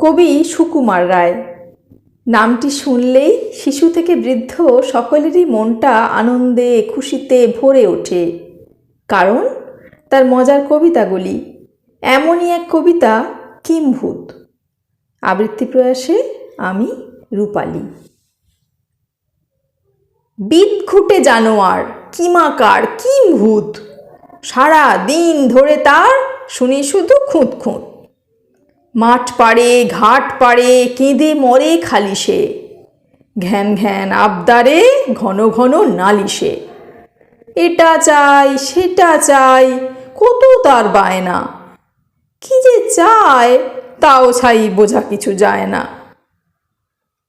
কবি সুকুমার রায়। নামটি শুনলেই শিশু থেকে বৃদ্ধ সকলেরই মনটা আনন্দে খুশিতে ভরে ওঠে, কারণ তার মজার কবিতাগুলি। এমনই এক কবিতা কিম্ভূত। আবৃত্তি প্রয়াসে আমি রূপালী। বিদঘুটে জানোয়ার, কিমাকার, কিম্ভূত, সারা দিন ধরে তার শুনি শুধু খুঁত খুঁত। মাঠ পাড়ে ঘাট পাড়ে কেঁদে মরে খালিসে, ঘ্যান ঘ্যান আবদারে ঘন ঘন নালিশে। এটা চাই সেটা চাই কত তার বায়না, কি যে চায় তাও ছাই বোঝা কিছু যায় না।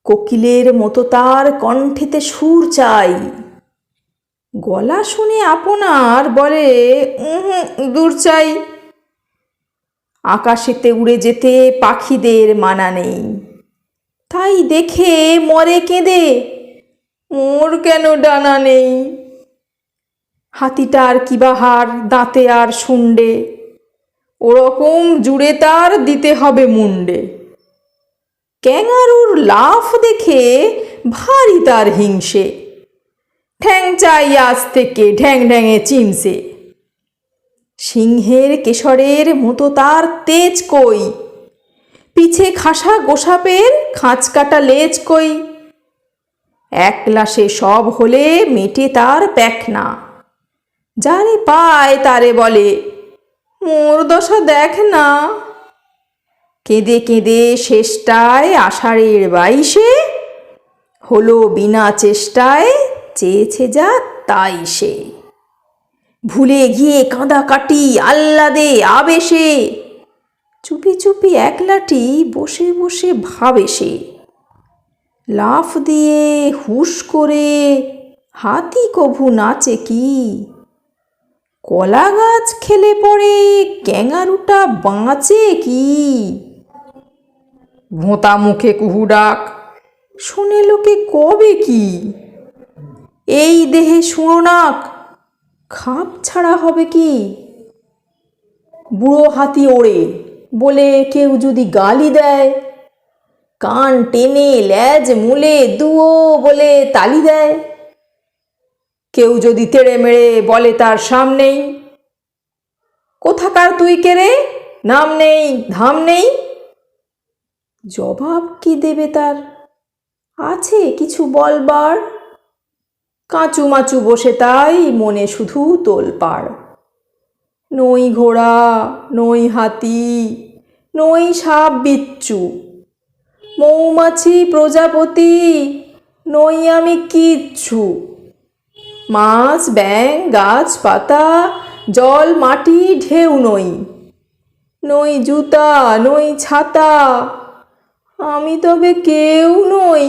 কোকিলের মতো তার কণ্ঠেতে সুর চাই, গলা শুনে আপনার বলে দূর চাই। আকাশেতে উড়ে যেতে পাখিদের মানা নেই, তাই দেখে মরে কেঁদে মোর কেন ডানা নেই। হাতিটার কি বাহার দাঁতে আর শুন্ডে, ওরকম জুড়ে তার দিতে হবে মুন্ডে। ক্যাঙারুর লাফ দেখে ভারী তার হিংসে, ঠ্যাং চাই আজ থেকে ঢ্যাং ঢ্যাঙে চিমসে। সিংহের কেশরের মতো তার তেজ কই, পিছে খাসা গোসাপের খাঁচ কাটা লেজ কই। এক গ্লাসে সব হলে মেটে তার প্যাখনা, যারে পায় তারে বলে মোর দশা দেখ না। কেঁদে কেঁদে শেষটায় আষাঢ়ের 22-এ হলো বিনা চেষ্টায় চেয়েছে যা তাই সে। ভুলে গিয়ে কাঁদাকাটি আহ্লাদে আবেশে, চুপি চুপি একলাটি বসে বসে ভাবে সে। লাফ দিয়ে হুশ করে হাতি কভু নাচে কি, কলা গাছ খেলে পড়ে ক্যাঙারুটা বাঁচে কি। ভোঁতা মুখে কুহু ডাক শুনে লোকে কবে কি, এই দেহে শুঁড়োনাক খাপ ছাড়া হবে কি। বুড়ো হাতি ওড়ে বলে কেউ যদি গালি দেয়, কান টেনে লেজ মুলে দুও বলে তালি দেয়। কেউ যদি তেড়ে মেড়ে বলে তার সামনেই, কোথাকার তুই কে রে, নাম নেই ধাম নেই। জবাব কি দেবে তার, আছে কিছু বলবার। কাঁচু মাচু বসে তাই মনে শুধু তোলপাড়। নই ঘোড়া নই হাতি নই সাপ বিচ্ছু, মৌমাছি প্রজাপতি নই আমি কিচ্ছু। মাছ ব্যাঙ গাছপাতা জল মাটি ঢেউ নই, নই জুতা নই ছাতা আমি তবে কেউ নই।